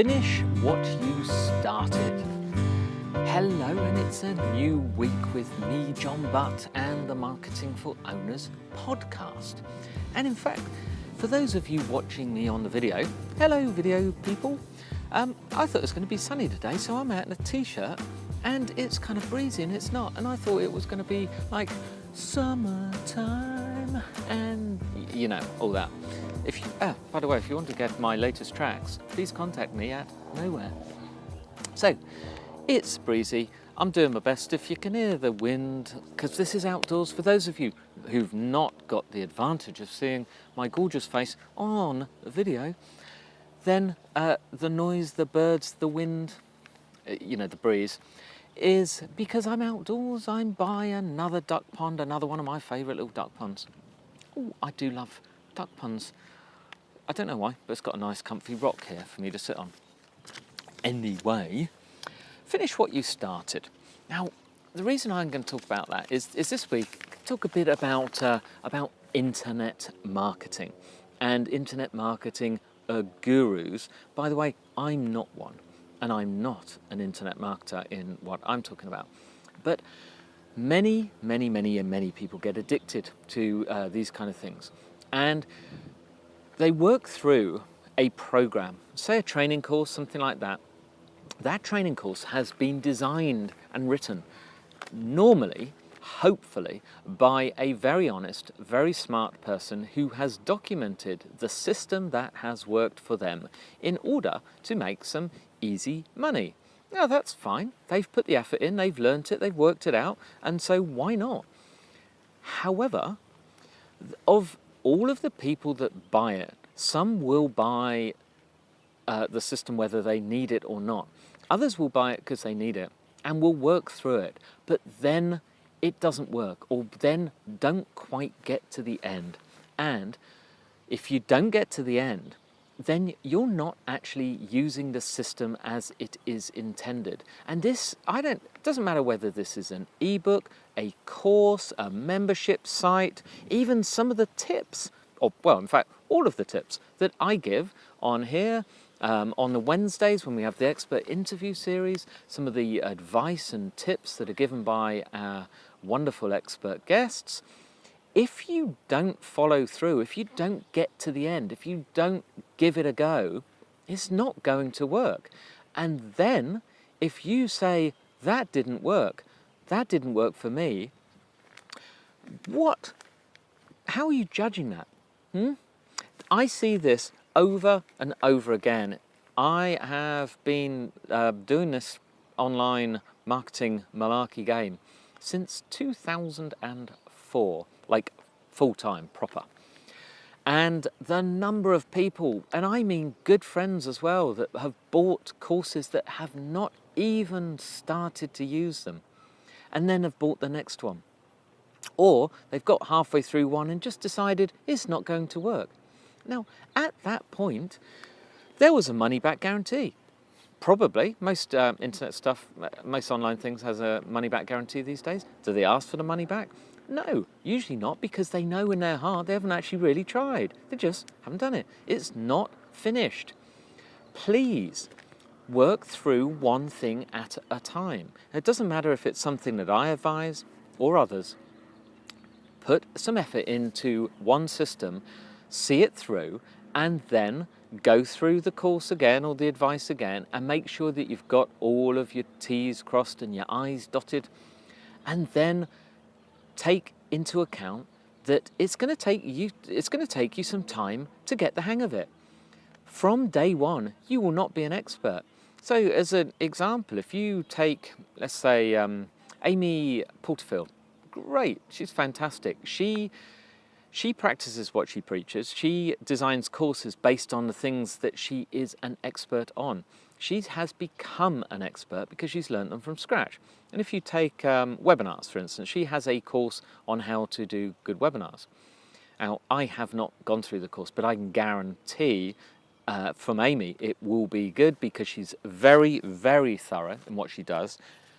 Finish what you started. Hello, and it's a new week with me, John Butt, and the Marketing for Owners podcast. And in fact, for those of you watching me on the video, hello video people, I thought it was going to be sunny today, so I'm out in a t-shirt and it's kind of breezy and it's not, and I thought it was going to be like summertime and you know, all that. If you, by the way, if you want to get my latest tracks, please contact me at Nowhere. So, it's breezy. I'm doing my best. If you can hear the wind, because this is outdoors, for those of you who've not got the advantage of seeing my gorgeous face on video, then the noise, the birds, the wind, you know, the breeze, is because I'm outdoors. I'm by another duck pond, another one of my favourite little duck ponds. Oh, I do love duck ponds. I don't know why, but it's got a nice comfy rock here for me to sit on. Anyway, finish what you started. Now, the reason I'm going to talk about that is this week, talk a bit about internet marketing and internet marketing gurus. By the way, I'm not one, and I'm not an internet marketer in what I'm talking about. But many people get addicted to these kind of things. And they work through a program, say a training course, something like that. That training course has been designed and written, normally, hopefully, by a very honest, very smart person who has documented the system that has worked for them in order to make some easy money. Now, that's fine. They've put the effort in, they've learnt it, they've worked it out, and so why not? However, of all of the people that buy it, some will buy the system whether they need it or not. Others will buy it because they need it and will work through it, but then it doesn't work, or then don't quite get to the end. And if you don't get to the end, then you're not actually using the system as it is intended. And this, it doesn't matter whether this is an ebook, a course, a membership site, even some of the tips, or well, in fact, all of the tips that I give on here, on the Wednesdays when we have the expert interview series, some of the advice and tips that are given by our wonderful expert guests. If you don't follow through, if you don't get to the end, if you don't give it a go, it's not going to work. And then if you say, that didn't work for me, how are you judging that? I see this over and over again. I have been doing this online marketing malarkey game since 2004, like full-time, proper. And the number of people, and I mean good friends as well, that have bought courses that have not even started to use them, and then have bought the next one. Or they've got halfway through one and just decided it's not going to work. Now, at that point, there was a money-back guarantee. Probably, most internet stuff, most online things has a money-back guarantee these days. Do they ask for the money back? No, usually not, because they know in their heart they haven't actually really tried. They just haven't done it. It's not finished. Please work through one thing at a time. It doesn't matter if it's something that I advise or others. Put some effort into one system, see it through, and then go through the course again or the advice again and make sure that you've got all of your T's crossed and your I's dotted, and then take into account that it's going to take you some time to get the hang of it. From day one, you will not be an expert. So as an example, if you take, let's say, Amy Porterfield, great, she's fantastic. She practices what she preaches. She designs courses based on the things that she is an expert on. She has become an expert because she's learned them from scratch. And if you take webinars, for instance, she has a course on how to do good webinars. Now, I have not gone through the course, but I can guarantee from Amy it will be good because she's very, very thorough in what she does.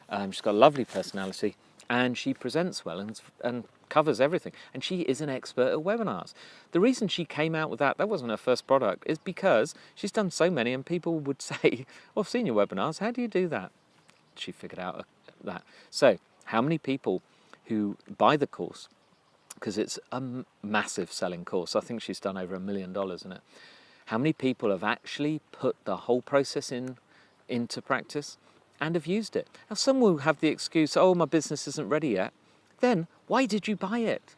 She's got a lovely personality and she presents well and covers everything. And she is an expert at webinars. The reason she came out with that wasn't her first product, is because she's done so many and people would say, well, I've seen your webinars, how do you do that? She figured out that. So how many people who buy the course, because it's a massive selling course, I think she's done over $1 million in it. How many people have actually put the whole process into practice and have used it? Now, some will have the excuse, oh, my business isn't ready yet. Then why did you buy it?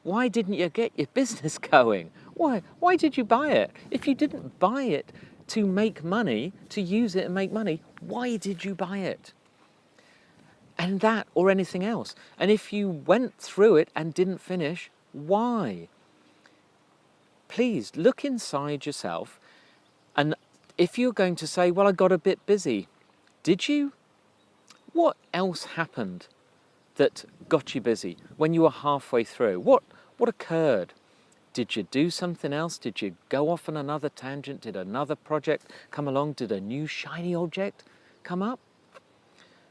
Why didn't you get your business going? Why did you buy it? If you didn't buy it to make money, to use it and make money, why did you buy it? And that or anything else. And if you went through it and didn't finish, why? Please look inside yourself. And if you're going to say, well, I got a bit busy, did you? What else happened that got you busy when you were halfway through? What occurred? Did you do something else? Did you go off on another tangent? Did another project come along? Did a new shiny object come up?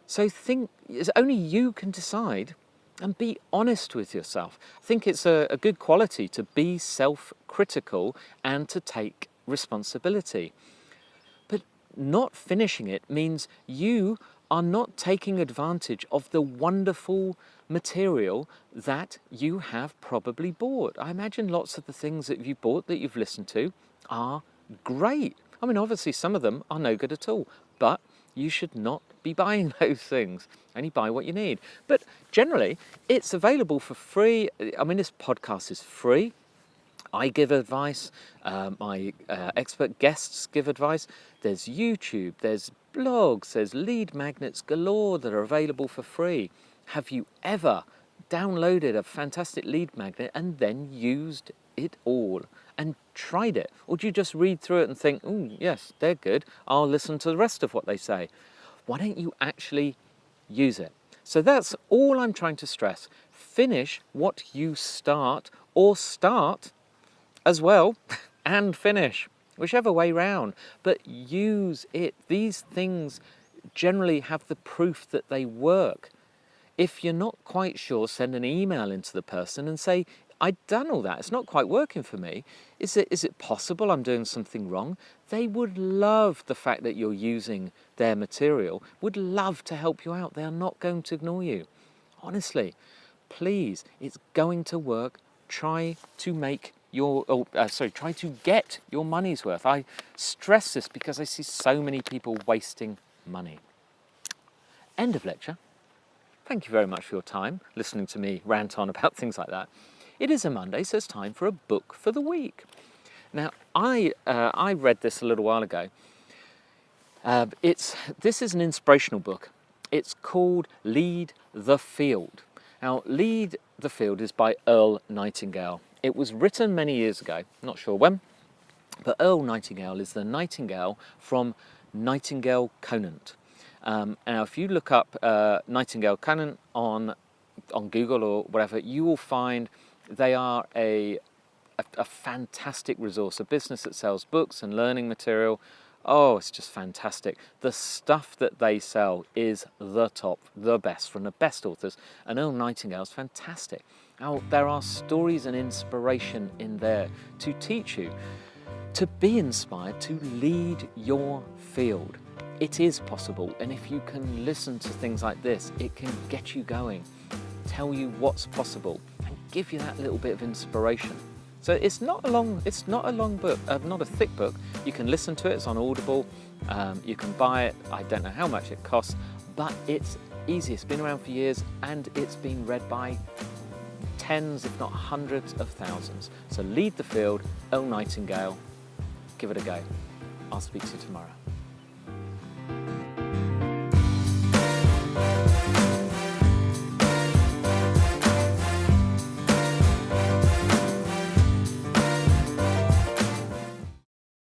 So think, only you can decide, and be honest with yourself. I think it's a good quality to be self-critical and to take responsibility. But not finishing it means you are not taking advantage of the wonderful material that you have probably bought. I imagine lots of the things that you've bought, that you've listened to, are great. I mean, obviously some of them are no good at all, but you should not be buying those things. Only buy what you need. But generally, it's available for free. I mean, this podcast is free. I give advice, my expert guests give advice. There's YouTube, there's blogs, there's lead magnets galore that are available for free. Have you ever downloaded a fantastic lead magnet and then used it all and tried it? Or do you just read through it and think, oh, yes, they're good, I'll listen to the rest of what they say? Why don't you actually use it? So that's all I'm trying to stress. Finish what you start, or start as well and finish, whichever way round, but use it. These things generally have the proof that they work. If you're not quite sure, send an email into the person and say, I've done all that, it's not quite working for me. Is it possible I'm doing something wrong? They would love the fact that you're using their material, would love to help you out. They are not going to ignore you. Honestly, please, it's going to work. Try to try to get your money's worth. I stress this because I see so many people wasting money. End of lecture. Thank you very much for your time listening to me rant on about things like that. It is a Monday, so it's time for a book for the week. Now, I read this a little while ago. This is an inspirational book. It's called Lead the Field. Now, Lead the Field is by Earl Nightingale. It was written many years ago, not sure when, but Earl Nightingale is the Nightingale from Nightingale Conant. Now, if you look up Nightingale Conant on Google or whatever, you will find they are a fantastic resource, a business that sells books and learning material. Oh, it's just fantastic. The stuff that they sell is the top, the best, from the best authors, and Earl Nightingale is fantastic. Now, there are stories and inspiration in there to teach you to be inspired to lead your field. It is possible, and if you can listen to things like this, it can get you going, tell you what's possible, and give you that little bit of inspiration. So it's not a long book, not a thick book. You can listen to it, it's on Audible, you can buy it, I don't know how much it costs, but it's easy, it's been around for years, and it's been read by tens, if not hundreds of thousands. So Lead the Field, Earl Nightingale, give it a go. I'll speak to you tomorrow.